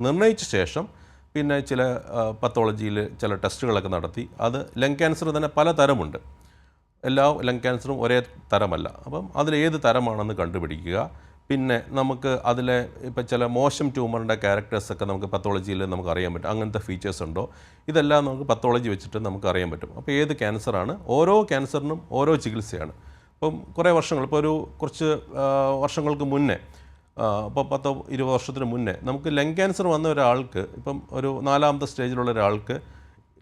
നിർണ്ണയിച്ച ശേഷം പിന്നെ ചില പത്തോളജിയിൽ ചില ടെസ്റ്റുകളൊക്കെ നടത്തി അത് ലങ് ക്യാൻസർ തന്നെ പല തരമുണ്ട്. എല്ലാ ലങ് ക്യാൻസറും ഒരേ തരമല്ല. അപ്പം അതിലേത് തരമാണെന്ന് കണ്ടുപിടിക്കുക. പിന്നെ നമുക്ക് അതിലെ ഇപ്പോൾ ചില മോശം ട്യൂമറിൻ്റെ ക്യാരക്ടേഴ്സൊക്കെ നമുക്ക് പത്തോളജിയിൽ നമുക്ക് അറിയാൻ പറ്റും. അങ്ങനത്തെ ഫീച്ചേഴ്സ് ഉണ്ടോ, ഇതെല്ലാം നമുക്ക് പത്തോളജി വെച്ചിട്ട് നമുക്ക് അറിയാൻ പറ്റും. അപ്പോൾ ഏത് ക്യാൻസറാണ്, ഓരോ ക്യാൻസറിനും ഓരോ ചികിത്സയാണ്. ഇപ്പം കുറേ വർഷങ്ങൾ, ഇപ്പോൾ കുറച്ച് വർഷങ്ങൾക്ക് മുന്നേ, ഇപ്പോൾ 10-20 വർഷത്തിന് മുന്നേ നമുക്ക് ലങ് ക്യാൻസർ വന്ന ഒരാൾക്ക്, ഇപ്പം ഒരു 4ാമത്തെ സ്റ്റേജിലുള്ള ഒരാൾക്ക്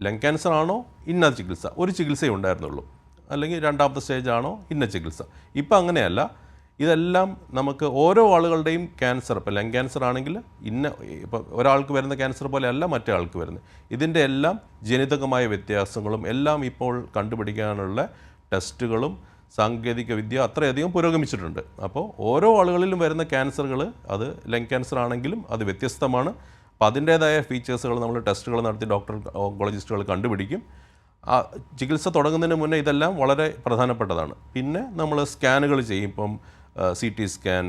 ലങ് ക്യാൻസർ ആണോ ഇന്ന ചികിത്സ, ഒരു ചികിത്സയെ ഉണ്ടായിരുന്നുള്ളൂ. അല്ലെങ്കിൽ 2ാമത്തെ സ്റ്റേജാണോ ഇന്ന ചികിത്സ. ഇപ്പം അങ്ങനെയല്ല. ഇതെല്ലാം നമുക്ക് ഓരോ ആളുകളുടെയും ക്യാൻസർ, ഇപ്പോൾ ലങ് ക്യാൻസർ ആണെങ്കിൽ ഇപ്പോൾ ഒരാൾക്ക് വരുന്ന ക്യാൻസർ പോലെ അല്ല മറ്റേ ആൾക്ക് വരുന്നത്. ഇതിൻ്റെ എല്ലാം ജനിതകമായ വ്യത്യാസങ്ങളും എല്ലാം ഇപ്പോൾ കണ്ടുപിടിക്കാനുള്ള ടെസ്റ്റുകളും സാങ്കേതിക വിദ്യ അത്രയധികം പുരോഗമിച്ചിട്ടുണ്ട്. അപ്പോൾ ഓരോ ആളുകളിലും വരുന്ന ക്യാൻസറുകൾ, അത് ലങ് ക്യാൻസർ ആണെങ്കിലും അത് വ്യത്യസ്തമാണ്. അപ്പോൾ അതിൻ്റേതായ ഫീച്ചേഴ്സുകൾ നമ്മൾ ടെസ്റ്റുകൾ നടത്തി ഓങ്കോളജിസ്റ്റുകൾ കണ്ടുപിടിക്കും. ചികിത്സ തുടങ്ങുന്നതിന് മുന്നേ ഇതെല്ലാം വളരെ പ്രധാനപ്പെട്ടതാണ്. പിന്നെ നമ്മൾ സ്കാനുകൾ ചെയ്യും. ഇപ്പം CT സ്കാൻ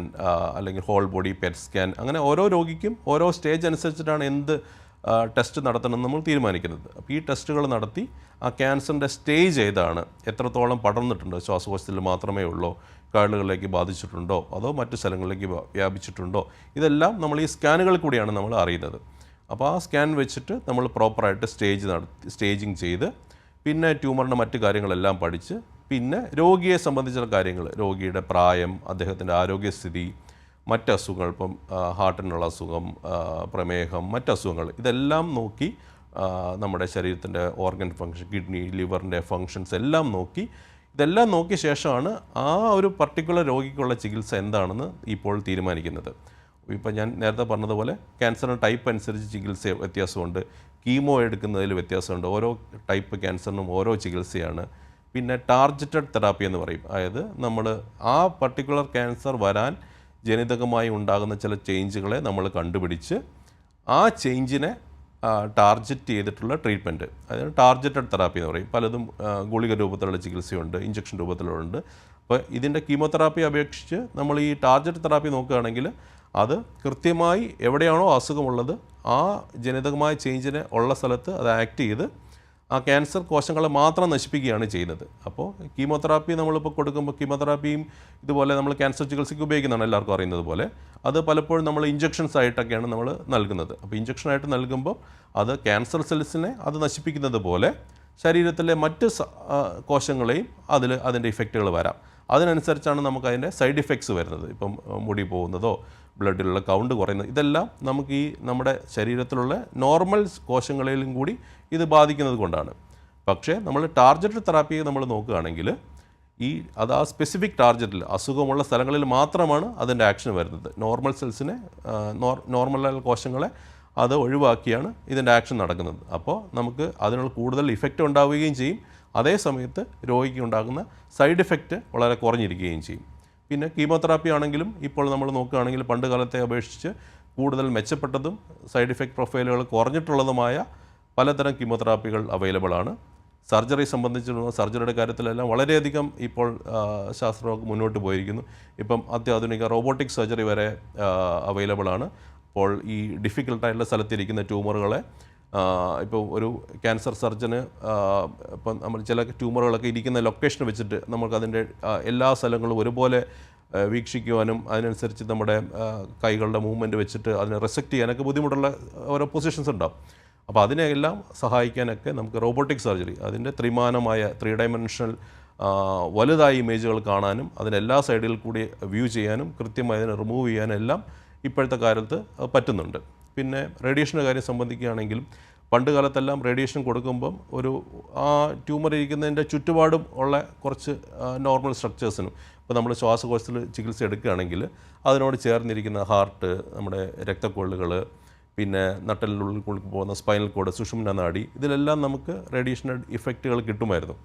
അല്ലെങ്കിൽ ഹോൾ ബോഡി പെറ്റ് സ്കാൻ, അങ്ങനെ ഓരോ രോഗിക്കും ഓരോ സ്റ്റേജ് അനുസരിച്ചിട്ടാണ് എന്ത് ടെസ്റ്റ് നടത്തണമെന്ന് നമ്മൾ തീരുമാനിക്കുന്നത്. അപ്പോൾ ഈ ടെസ്റ്റുകൾ നടത്തി ആ ക്യാൻസറിൻ്റെ സ്റ്റേജ് ഏതാണ്, എത്രത്തോളം പടർന്നിട്ടുണ്ടോ, ശ്വാസകോശത്തിൽ മാത്രമേ ഉള്ളോ, കരളുകളിലേക്ക് ബാധിച്ചിട്ടുണ്ടോ, അതോ മറ്റു സ്ഥലങ്ങളിലേക്ക് വ്യാപിച്ചിട്ടുണ്ടോ, ഇതെല്ലാം നമ്മൾ ഈ സ്കാനുകളിൽ കൂടിയാണ് നമ്മൾ അറിയുന്നത്. അപ്പോൾ ആ സ്കാൻ വെച്ചിട്ട് നമ്മൾ പ്രോപ്പറായിട്ട് സ്റ്റേജിങ് ചെയ്ത് പിന്നെ ട്യൂമറിൻ്റെ മറ്റു കാര്യങ്ങളെല്ലാം പഠിച്ച് പിന്നെ രോഗിയെ സംബന്ധിച്ചുള്ള കാര്യങ്ങൾ, രോഗിയുടെ പ്രായം, അദ്ദേഹത്തിൻ്റെ ആരോഗ്യസ്ഥിതി, മറ്റസുഖങ്ങൾ, ഇപ്പം ഹാർട്ടിനുള്ള അസുഖം, പ്രമേഹം, മറ്റസുഖങ്ങൾ, ഇതെല്ലാം നോക്കി നമ്മുടെ ശരീരത്തിൻ്റെ ഓർഗൻ ഫങ്ഷൻ, കിഡ്നി, ലിവറിൻ്റെ ഫങ്ഷൻസ് എല്ലാം നോക്കി, ഇതെല്ലാം നോക്കിയ ശേഷമാണ് ആ ഒരു പർട്ടിക്കുലർ രോഗിക്കുള്ള ചികിത്സ എന്താണെന്ന് ഇപ്പോൾ തീരുമാനിക്കുന്നത്. ഇപ്പോൾ ഞാൻ നേരത്തെ പറഞ്ഞതുപോലെ ക്യാൻസറിൻ്റെ ടൈപ്പ് അനുസരിച്ച് ചികിത്സ വ്യത്യാസമുണ്ട്. കീമോ എടുക്കുന്നതിൽ വ്യത്യാസമുണ്ട്. ഓരോ ടൈപ്പ് ക്യാൻസറിനും ഓരോ ചികിത്സയാണ്. പിന്നെ ടാർജറ്റഡ് തെറാപ്പി എന്ന് പറയും. അതായത് നമ്മൾ ആ പർട്ടിക്കുലർ ക്യാൻസർ വരാൻ ജനിതകമായി ഉണ്ടാകുന്ന ചില ചേഞ്ചുകളെ നമ്മൾ കണ്ടുപിടിച്ച് ആ ചേഞ്ചിനെ ടാർജറ്റ് ചെയ്തിട്ടുള്ള ട്രീറ്റ്മെൻറ്റ്, അതായത് ടാർജറ്റഡ് തെറാപ്പി എന്ന് പറയും. പലതും ഗുളിക രൂപത്തിലുള്ള ചികിത്സയുണ്ട്, ഇഞ്ചക്ഷൻ രൂപത്തിലുണ്ട്. അപ്പോൾ ഇതിൻ്റെ കീമോതെറാപ്പി അപേക്ഷിച്ച് നമ്മൾ ഈ ടാർജറ്റ് തെറാപ്പി നോക്കുകയാണെങ്കിൽ അത് കൃത്യമായി എവിടെയാണോ അസുഖമുള്ളത് ആ ജനിതകമായ ചേഞ്ചിനെ ഉള്ള സ്ഥലത്ത് അത് ആക്ട് ചെയ്ത് ആ ക്യാൻസർ കോശങ്ങളെ മാത്രം നശിപ്പിക്കുകയാണ് ചെയ്യുന്നത്. അപ്പോൾ കീമോതെറാപ്പി നമ്മളിപ്പോൾ കൊടുക്കുമ്പോൾ, കീമോതെറാപ്പിയും ഇതുപോലെ നമ്മൾ ക്യാൻസർ ചികിത്സയ്ക്ക് ഉപയോഗിക്കുന്നതാണ് എല്ലാവർക്കും അറിയുന്നത് പോലെ. അത് പലപ്പോഴും നമ്മൾ ഇഞ്ചക്ഷൻസ് ആയിട്ടൊക്കെയാണ് നമ്മൾ നൽകുന്നത്. അപ്പോൾ ഇഞ്ചക്ഷനായിട്ട് നൽകുമ്പോൾ അത് ക്യാൻസർ സെൽസിനെ അത് നശിപ്പിക്കുന്നത് പോലെ ശരീരത്തിലെ മറ്റ് കോശങ്ങളെയും അതിൻ്റെ ഇഫക്റ്റുകൾ വരാം. അതിനനുസരിച്ചാണ് നമുക്ക് അതിൻ്റെ സൈഡ് ഇഫക്ട്സ് വരുന്നത്. ഇപ്പം മുടി പോകുന്നതോ ബ്ലഡിലുള്ള കൗണ്ട് കുറയുന്നത്, ഇതെല്ലാം നമുക്ക് ഈ നമ്മുടെ ശരീരത്തിലുള്ള നോർമൽ കോശങ്ങളിലും കൂടി ഇത് ബാധിക്കുന്നത് കൊണ്ടാണ്. പക്ഷേ നമ്മൾ ടാർജറ്റഡ് തെറാപ്പി നമ്മൾ നോക്കുകയാണെങ്കിൽ അത് ആ സ്പെസിഫിക് ടാർജറ്റിൽ അസുഖമുള്ള സ്ഥലങ്ങളിൽ മാത്രമാണ് അതിൻ്റെ ആക്ഷൻ വരുന്നത്. നോർമൽ സെൽസിനെ, നോർമൽ കോശങ്ങളെ അത് ഒഴിവാക്കിയാണ് ഇതിൻ്റെ ആക്ഷൻ നടക്കുന്നത്. അപ്പോൾ നമുക്ക് അതിനുള്ള കൂടുതൽ ഇഫക്റ്റ് ഉണ്ടാവുകയും ചെയ്യും. അതേ സമയത്ത് രോഗിക്ക് ഉണ്ടാകുന്ന സൈഡ് ഇഫക്റ്റ് വളരെ കുറഞ്ഞിരിക്കുകയും ചെയ്യും. പിന്നെ കീമോതെറാപ്പി ആണെങ്കിലും ഇപ്പോൾ നമ്മൾ നോക്കുകയാണെങ്കിൽ പണ്ട് കാലത്തെ അപേക്ഷിച്ച് കൂടുതൽ മെച്ചപ്പെട്ടതും സൈഡ് ഇഫക്റ്റ് പ്രൊഫൈലുകൾ കുറഞ്ഞിട്ടുള്ളതുമായ പലതരം കീമോതെറാപ്പികൾ അവൈലബിൾ ആണ്. സർജറി സംബന്ധിച്ചുള്ള സർജറിയുടെ കാര്യത്തിലെല്ലാം വളരെയധികം ഇപ്പോൾ ശാസ്ത്രം മുന്നോട്ട് പോയിരിക്കുന്നു. ഇപ്പം അത്യാധുനിക റോബോട്ടിക് സർജറി വരെ അവൈലബിൾ ആണ്. അപ്പോൾ ഈ ഡിഫിക്കൽട്ടായിട്ടുള്ള സ്ഥലത്തിരിക്കുന്ന ട്യൂമറുകളെ ഇപ്പോൾ ഒരു ക്യാൻസർ സർജന് ഇപ്പം നമ്മൾ ചില ട്യൂമറുകളൊക്കെ ഇരിക്കുന്ന ലൊക്കേഷൻ വെച്ചിട്ട് നമുക്കതിൻ്റെ എല്ലാ സ്ഥലങ്ങളും ഒരുപോലെ വീക്ഷിക്കുവാനും അതിനനുസരിച്ച് നമ്മുടെ കൈകളുടെ മൂവ്മെൻറ്റ് വെച്ചിട്ട് അതിനെ റെസെക്റ്റ് ചെയ്യാനൊക്കെ ബുദ്ധിമുട്ടുള്ള ഓരോ പൊസിഷൻസ് ഉണ്ടാവും. അപ്പോൾ അതിനെല്ലാം സഹായിക്കാനൊക്കെ നമുക്ക് റോബോട്ടിക് സർജറി, അതിൻ്റെ ത്രിമാനമായ 3 ഡൈമെൻഷണൽ വലുതായ ഇമേജുകൾ കാണാനും അതിന് എല്ലാ സൈഡുകളിൽ കൂടി വ്യൂ ചെയ്യാനും കൃത്യമായി അതിനെ റിമൂവ് ചെയ്യാനും എല്ലാം ഇപ്പോഴത്തെ കാലത്ത് പറ്റുന്നുണ്ട്. പിന്നെ റേഡിയേഷൻ്റെ കാര്യം സംബന്ധിക്കുകയാണെങ്കിലും പണ്ട് കാലത്തെല്ലാം റേഡിയേഷൻ കൊടുക്കുമ്പം ആ ട്യൂമർ ഇരിക്കുന്നതിൻ്റെ ചുറ്റുപാടും ഉള്ള കുറച്ച് നോർമൽ സ്ട്രക്ചേഴ്സിനും ഇപ്പോൾ നമ്മൾ ശ്വാസകോശത്തിൽ ചികിത്സ എടുക്കുകയാണെങ്കിൽ അതിനോട് ചേർന്നിരിക്കുന്ന ഹാർട്ട്, നമ്മുടെ രക്തക്കൊള്ളുകൾ, പിന്നെ നട്ടലിനുള്ളിൽ പോകുന്ന സ്പൈനൽ കോഡ്, സുഷുമ്ന നാഡി, ഇതിലെല്ലാം നമുക്ക് റേഡിയേഷൻ്റെ ഇഫക്റ്റുകൾ കിട്ടുമായിരുന്നു.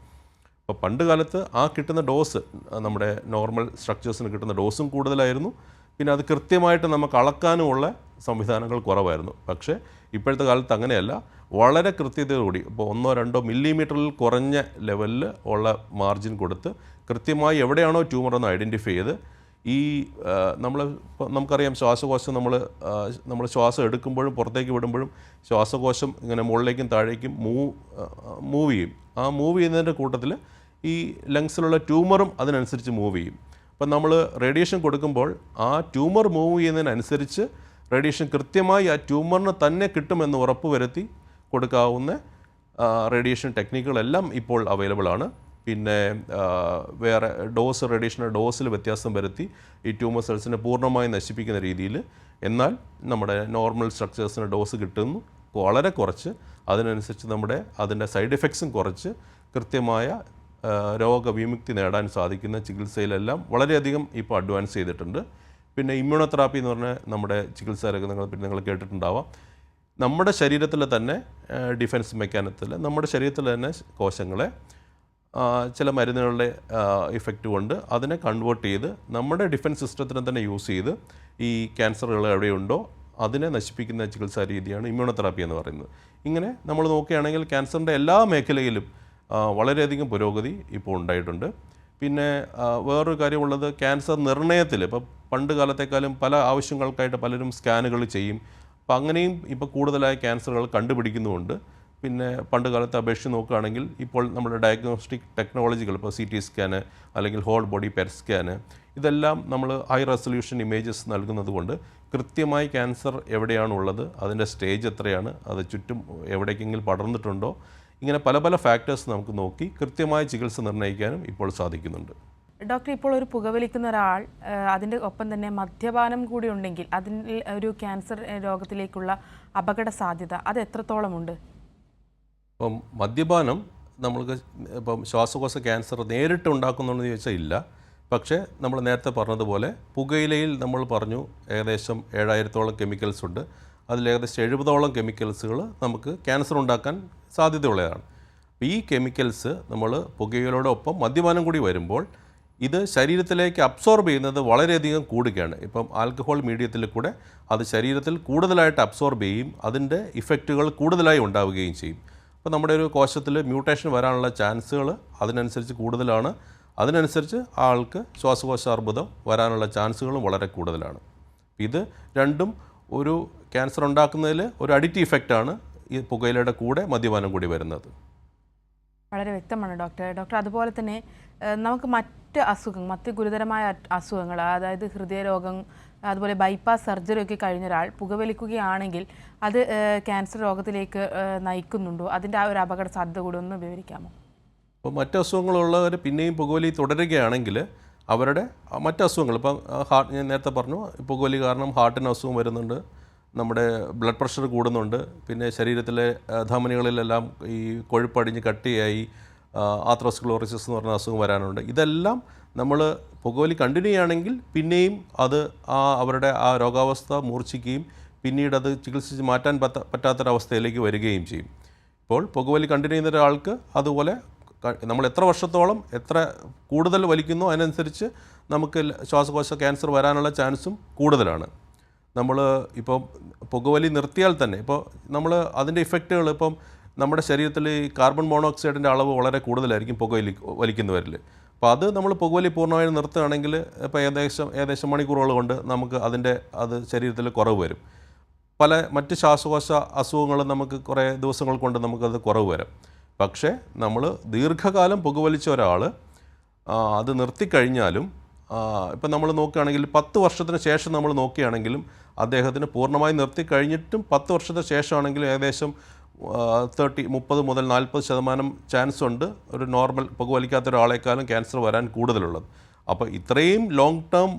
അപ്പോൾ പണ്ട് കാലത്ത് ആ കിട്ടുന്ന ഡോസ് നമ്മുടെ നോർമൽ സ്ട്രക്ചേഴ്സിന് കിട്ടുന്ന ഡോസും കൂടുതലായിരുന്നു. പിന്നെ അത് കൃത്യമായിട്ട് നമുക്ക് അളക്കാനുമുള്ള സംവിധാനങ്ങൾ കുറവായിരുന്നു. പക്ഷേ ഇപ്പോഴത്തെ കാലത്ത് അങ്ങനെയല്ല, വളരെ കൃത്യതയോടുകൂടി ഇപ്പോൾ 1-2 മില്ലിമീറ്ററിൽ കുറഞ്ഞ ലെവലിൽ ഉള്ള മാർജിൻ കൊടുത്ത് കൃത്യമായി എവിടെയാണോ ട്യൂമർ എന്ന് ഐഡൻറ്റിഫൈ ചെയ്ത് നമുക്കറിയാം ശ്വാസകോശം നമ്മൾ ശ്വാസം എടുക്കുമ്പോഴും പുറത്തേക്ക് വിടുമ്പോഴും ശ്വാസകോശം ഇങ്ങനെ മുകളിലേക്കും താഴേക്കും മൂവ് ചെയ്യും. ആ മൂവ് ചെയ്യുന്നതിൻ്റെ കൂട്ടത്തിൽ ഈ ലങ്സിലുള്ള ട്യൂമറും അതിനനുസരിച്ച് മൂവ് ചെയ്യും. അപ്പം നമ്മൾ റേഡിയേഷൻ കൊടുക്കുമ്പോൾ ആ ട്യൂമർ മൂവ് ചെയ്യുന്നതിനനുസരിച്ച് റേഡിയേഷൻ കൃത്യമായി ആ ട്യൂമറിന് തന്നെ കിട്ടുമെന്ന് ഉറപ്പുവരുത്തി കൊടുക്കാവുന്ന റേഡിയേഷൻ ടെക്നിക്കുകളെല്ലാം ഇപ്പോൾ അവൈലബിൾ ആണ്. പിന്നെ വേറെ റേഡിയേഷൻ്റെ ഡോസിൽ വ്യത്യാസം വരുത്തി ഈ ട്യൂമർ സെൽസിനെ പൂർണ്ണമായി നശിപ്പിക്കുന്ന രീതിയിൽ, എന്നാൽ നമ്മുടെ നോർമൽ സ്ട്രക്ചേഴ്സിന് ഡോസ് കിട്ടുന്നു വളരെ കുറച്ച്, അതിനനുസരിച്ച് അതിൻ്റെ സൈഡ് എഫക്ട്സും കുറച്ച് കൃത്യമായ രോഗവിമുക്തി നേടാൻ സാധിക്കുന്ന ചികിത്സയിലെല്ലാം വളരെയധികം ഇപ്പോൾ അഡ്വാൻസ് ചെയ്തിട്ടുണ്ട്. പിന്നെ ഇമ്മ്യൂണോതെറാപ്പി എന്ന് പറഞ്ഞാൽ നമ്മുടെ ചികിത്സാ രംഗങ്ങൾ നിങ്ങൾ കേട്ടിട്ടുണ്ടാവാം. നമ്മുടെ ശരീരത്തിൽ തന്നെ ഡിഫൻസ് മെക്കാനിസത്തിൽ നമ്മുടെ ശരീരത്തിൽ തന്നെ കോശങ്ങളെ ചില മരുന്നുകളുടെ ഇഫക്റ്റ് കൊണ്ട് അതിനെ കൺവേർട്ട് ചെയ്ത് നമ്മുടെ ഡിഫൻസ് സിസ്റ്റത്തിനെ തന്നെ യൂസ് ചെയ്ത് ഈ ക്യാൻസറുകൾ എവിടെയുണ്ടോ അതിനെ നശിപ്പിക്കുന്ന ചികിത്സാ രീതിയാണ് ഇമ്മ്യൂണോതെറാപ്പി എന്ന് പറയുന്നത്. ഇങ്ങനെ നമ്മൾ നോക്കുകയാണെങ്കിൽ ക്യാൻസറിൻ്റെ എല്ലാ മേഖലയിലും വളരെയധികം പുരോഗതി ഇപ്പോൾ ഉണ്ടായിട്ടുണ്ട്. പിന്നെ വേറൊരു കാര്യമുള്ളത്, ക്യാൻസർ നിർണയത്തിൽ ഇപ്പോൾ പണ്ട് കാലത്തേക്കാളും പല ആവശ്യങ്ങൾക്കായിട്ട് പലരും സ്കാനുകൾ ചെയ്യും. അപ്പോൾ അങ്ങനെയും ഇപ്പോൾ കൂടുതലായ ക്യാൻസറുകൾ കണ്ടുപിടിക്കുന്നുമുണ്ട്. പിന്നെ പണ്ട് കാലത്തെ അപേക്ഷിച്ച് നോക്കുകയാണെങ്കിൽ ഇപ്പോൾ നമ്മുടെ ഡയഗ്നോസ്റ്റിക് ടെക്നോളജികൾ, ഇപ്പോൾ CT സ്കാന് അല്ലെങ്കിൽ ഹോൾ ബോഡി പെറ്റ് സ്കാന്, ഇതെല്ലാം നമ്മൾ ഹൈ റെസൊല്യൂഷൻ ഇമേജസ് നൽകുന്നത് കൊണ്ട് കൃത്യമായി ക്യാൻസർ എവിടെയാണുള്ളത്, അതിൻ്റെ സ്റ്റേജ് എത്രയാണ്, അത് ചുറ്റും എവിടേക്കെങ്കിലും പടർന്നിട്ടുണ്ടോ, ഇങ്ങനെ പല പല ഫാക്ടേഴ്സ് നമുക്ക് നോക്കി കൃത്യമായ ചികിത്സ നിർണ്ണയിക്കാനും ഇപ്പോൾ സാധിക്കുന്നുണ്ട്. ഡോക്ടർ, ഇപ്പോൾ ഒരു പുകവലിക്കുന്ന ഒരാൾ അതിൻ്റെ ഒപ്പം തന്നെ മദ്യപാനം കൂടി ഉണ്ടെങ്കിൽ അതിൽ ഒരു ക്യാൻസർ രോഗത്തിലേക്കുള്ള അപകട സാധ്യത അത് എത്രത്തോളമുണ്ട്? ഇപ്പം മദ്യപാനം നമ്മൾക്ക് ഇപ്പം ശ്വാസകോശ ക്യാൻസർ നേരിട്ട് ഉണ്ടാക്കുന്നുണ്ടെന്ന് ചോദിച്ചാൽ ഇല്ല. പക്ഷേ നമ്മൾ നേരത്തെ പറഞ്ഞതുപോലെ പുകയിലയിൽ നമ്മൾ പറഞ്ഞു ഏകദേശം 7000-ഓളം കെമിക്കൽസ് ഉണ്ട്. അതിൽ ഏകദേശം 70ഓളം കെമിക്കൽസുകൾ നമുക്ക് ക്യാൻസർ ഉണ്ടാക്കാൻ സാധ്യതയുള്ളതാണ്. ഈ കെമിക്കൽസ് നമ്മൾ പുകയിലയോടൊപ്പം മദ്യപാനം കൂടി വരുമ്പോൾ ഇത് ശരീരത്തിലേക്ക് അബ്സോർബ് ചെയ്യുന്നത് വളരെയധികം കൂടുകയാണ്. ഇപ്പം ആൽക്കഹോൾ മീഡിയത്തിൽ കൂടെ അത് ശരീരത്തിൽ കൂടുതലായിട്ട് അബ്സോർബ് ചെയ്യും, അതിൻ്റെ ഇഫക്റ്റുകൾ കൂടുതലായി ഉണ്ടാവുകയും ചെയ്യും. അപ്പോൾ നമ്മുടെ ഒരു കോശത്തിൽ മ്യൂട്ടേഷൻ വരാനുള്ള ചാൻസുകൾ അതിനനുസരിച്ച് കൂടുതലാണ്. അതിനനുസരിച്ച് ആൾക്ക് ശ്വാസകോശ അർബുദം വരാനുള്ള ചാൻസുകളും വളരെ കൂടുതലാണ്. ഇത് രണ്ടും ഒരു ക്യാൻസർ ഉണ്ടാക്കുന്നതിൽ ഒരു അഡിറ്റീവ് ഇഫക്റ്റാണ് ഈ പുകയിലയുടെ കൂടെ മദ്യപാനം കൂടി വരുന്നത്. വളരെ വ്യക്തമാണ് ഡോക്ടർ. അതുപോലെ തന്നെ നമുക്ക് മറ്റ് ഗുരുതരമായ അസുഖങ്ങൾ, അതായത് ഹൃദയരോഗം, അതുപോലെ ബൈപ്പാസ് സർജറി ഒക്കെ കഴിഞ്ഞ ഒരാൾ പുകവലിക്കുകയാണെങ്കിൽ അത് ക്യാൻസർ രോഗത്തിലേക്ക് നയിക്കുന്നുണ്ടോ? അതിൻ്റെ ആ ഒരു അപകട സാധ്യത കൂടി ഒന്ന് വിവരിക്കാമോ? അപ്പോൾ മറ്റ് അസുഖങ്ങളുള്ളവർ പിന്നെയും പുകവലി തുടരുകയാണെങ്കിൽ അവരുടെ മറ്റ് അസുഖങ്ങൾ, ഇപ്പം ഞാൻ നേരത്തെ പറഞ്ഞു പുകവലി കാരണം ഹാർട്ടിന് അസുഖം വരുന്നുണ്ട്, നമ്മുടെ ബ്ലഡ് പ്രഷർ കൂടുന്നുണ്ട്, പിന്നെ ശരീരത്തിലെ ധമനികളിലെല്ലാം ഈ കൊഴുപ്പടിഞ്ഞ് കട്ടിയായി ആത്രോസ്ക്ലോറിസിസ് എന്ന് പറഞ്ഞ അസുഖം വരാനുണ്ട്. ഇതെല്ലാം നമ്മൾ പുകവലി കണ്ടിന്യൂ ചെയ്യുകയാണെങ്കിൽ പിന്നെയും അത് അവരുടെ ആ രോഗാവസ്ഥ മൂർച്ഛിക്കുകയും പിന്നീട് അത് ചികിത്സിച്ച് മാറ്റാൻ പറ്റാത്തൊരവസ്ഥയിലേക്ക് വരികയും ചെയ്യും. ഇപ്പോൾ പുകവലി കണ്ടിന്യൂ ചെയ്യുന്ന ഒരാൾക്ക് അതുപോലെ നമ്മൾ എത്ര വർഷത്തോളം എത്ര കൂടുതൽ വലിക്കുന്നോ അതിനനുസരിച്ച് നമുക്ക് ശ്വാസകോശ ക്യാൻസർ വരാനുള്ള ചാൻസും കൂടുതലാണ്. നമ്മൾ ഇപ്പോൾ പുകവലി നിർത്തിയാൽ തന്നെ ഇപ്പോൾ നമ്മൾ അതിൻ്റെ ഇഫക്റ്റുകൾ ഇപ്പം നമ്മുടെ ശരീരത്തിൽ ഈ കാർബൺ മോണോക്സൈഡിൻ്റെ അളവ് വളരെ കൂടുതലായിരിക്കും വലിക്കുന്നവരിൽ. അപ്പോൾ അത് നമ്മൾ പുകവലി പൂർണ്ണമായും നിർത്തുകയാണെങ്കിൽ ഇപ്പോൾ ഏകദേശം മണിക്കൂറുകൾ കൊണ്ട് നമുക്ക് അത് ശരീരത്തിൽ കുറവ് വരും. മറ്റ് ശ്വാസകോശ അസുഖങ്ങൾ നമുക്ക് കുറേ ദിവസങ്ങൾ കൊണ്ട് നമുക്കത് കുറവ് വരും. പക്ഷേ നമ്മൾ ദീർഘകാലം പുകവലിച്ച ഒരാൾ അത് നിർത്തിക്കഴിഞ്ഞാലും ഇപ്പം നമ്മൾ നോക്കുകയാണെങ്കിൽ 10 വർഷത്തിന് ശേഷം നമ്മൾ നോക്കുകയാണെങ്കിലും അദ്ദേഹത്തിന് പൂർണ്ണമായി നിർത്തിക്കഴിഞ്ഞിട്ടും 10 വർഷത്തിന് ശേഷമാണെങ്കിലും ഏകദേശം 30 മുതൽ 40% ചാൻസ് ഉണ്ട് ഒരു നോർമൽ പുകവലിക്കാത്ത ഒരാളെക്കാളും ക്യാൻസർ വരാൻ കൂടുതലുള്ളത്. അപ്പോൾ ഇത്രയും ലോങ് ടേം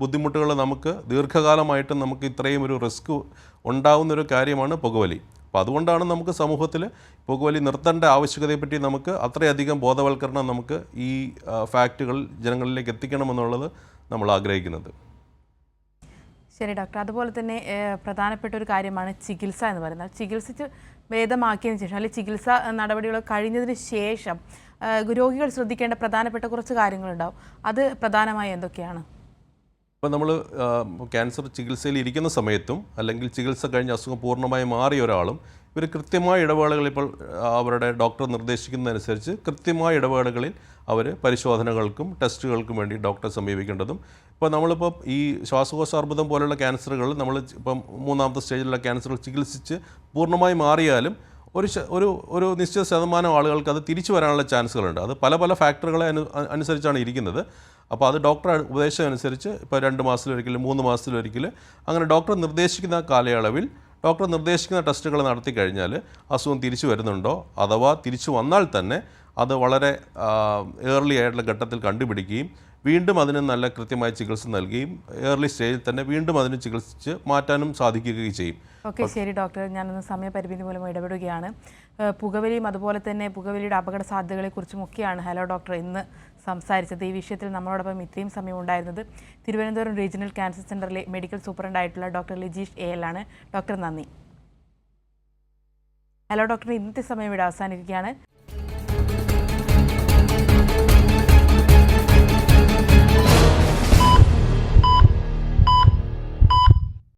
ബുദ്ധിമുട്ടുകൾ നമുക്ക് ദീർഘകാലമായിട്ട് നമുക്ക് ഇത്രയും ഒരു റിസ്ക് ഉണ്ടാകുന്നൊരു കാര്യമാണ് പുകവലി. അപ്പോൾ അതുകൊണ്ടാണ് നമുക്ക് സമൂഹത്തിൽ പുകവലി നിർത്തേണ്ട ആവശ്യകതയെപ്പറ്റി നമുക്ക് അത്രയധികം ബോധവൽക്കരണം നമുക്ക് ഈ ഫാക്റ്റുകൾ ജനങ്ങളിലേക്ക് എത്തിക്കണമെന്നുള്ളത് നമ്മൾ ആഗ്രഹിക്കുന്നത്. ശരി ഡോക്ടർ, അതുപോലെ തന്നെ പ്രധാനപ്പെട്ട ഒരു കാര്യമാണ് ചികിത്സ എന്ന് പറയുന്നത്. ചികിത്സിച്ച് ഭേദമാക്കിയതിന് ശേഷം അല്ലെങ്കിൽ ചികിത്സാ നടപടികൾ കഴിഞ്ഞതിന് ശേഷം രോഗികൾ ശ്രദ്ധിക്കേണ്ട പ്രധാനപ്പെട്ട കുറച്ച് കാര്യങ്ങളുണ്ടാവും. അത് പ്രധാനമായി എന്തൊക്കെയാണ്? ഇപ്പോൾ നമ്മൾ ക്യാൻസർ ചികിത്സയിൽ ഇരിക്കുന്ന സമയത്തും അല്ലെങ്കിൽ ചികിത്സ കഴിഞ്ഞ അസുഖം പൂർണ്ണമായി മാറിയ ഒരാളും ഇവർ കൃത്യമായ ഇടവേളകളിൽ ഇപ്പോൾ അവരുടെ ഡോക്ടർ നിർദ്ദേശിക്കുന്നതനുസരിച്ച് കൃത്യമായ ഇടവേളകളിൽ അവർ പരിശോധനകൾക്കും ടെസ്റ്റുകൾക്കും വേണ്ടി ഡോക്ടറെ സമീപിക്കേണ്ടതും. ഇപ്പോൾ നമ്മളിപ്പോൾ ഈ ശ്വാസകോശ അർബുദം പോലുള്ള ക്യാൻസറുകൾ നമ്മൾ ഇപ്പം 3ാമത്തെ സ്റ്റേജിലുള്ള ക്യാൻസറുകൾ ചികിത്സിച്ച് പൂർണ്ണമായി മാറിയാലും ഒരു നിശ്ചിത ശതമാനം ആളുകൾക്ക് അത് തിരിച്ചു വരാനുള്ള ചാൻസുകളുണ്ട്. അത് പല പല ഫാക്ടറുകളെ അനുസരിച്ചാണ് ഇരിക്കുന്നത്. അപ്പോൾ അത് ഡോക്ടർ ഉപദേശം അനുസരിച്ച് ഇപ്പോൾ 2 മാസത്തിലൊരിക്കൽ 3 മാസത്തിലൊരിക്കൽ അങ്ങനെ ഡോക്ടർ നിർദ്ദേശിക്കുന്ന കാലയളവിൽ ഡോക്ടർ നിർദ്ദേശിക്കുന്ന ടെസ്റ്റുകൾ നടത്തി കഴിഞ്ഞാൽ അസുഖം തിരിച്ചു വരുന്നുണ്ടോ, അഥവാ തിരിച്ചു വന്നാൽ തന്നെ അത് വളരെ ഏർലി ആയിട്ടുള്ള ഘട്ടത്തിൽ കണ്ടുപിടിക്കുകയും വീണ്ടും അതിന് നല്ല കൃത്യമായ ചികിത്സ നൽകുകയും ഏർലി സ്റ്റേജിൽ തന്നെ വീണ്ടും അതിന് ചികിത്സിച്ച് മാറ്റാനും സാധിക്കുകയും ചെയ്യും. ഓക്കെ, ശരി ഡോക്ടർ, ഞാനൊന്ന് സമയപരിമിതി മൂലം ഇടപെടുകയാണ്. പുകവലിയും അതുപോലെ തന്നെ പുകവലിയുടെ അപകട സാധ്യതകളെക്കുറിച്ചുമൊക്കെയാണ് ഹലോ ഡോക്ടർ ഇന്ന് സംസാരിച്ചത്. ഈ വിഷയത്തിൽ നമ്മളോടൊപ്പം ഇത്രയും സമയം ഉണ്ടായിരുന്നത് തിരുവനന്തപുരം റീജിയണൽ ക്യാൻസർ സെൻ്ററിലെ മെഡിക്കൽ സൂപ്രണ്ടായിട്ടുള്ള ഡോക്ടർ ലിജീഷ് AL ആണ്. ഡോക്ടർ നന്ദി. ഹലോ ഡോക്ടർ, ഇന്നത്തെ സമയം ഇവിടെ അവസാനിക്കുകയാണ്.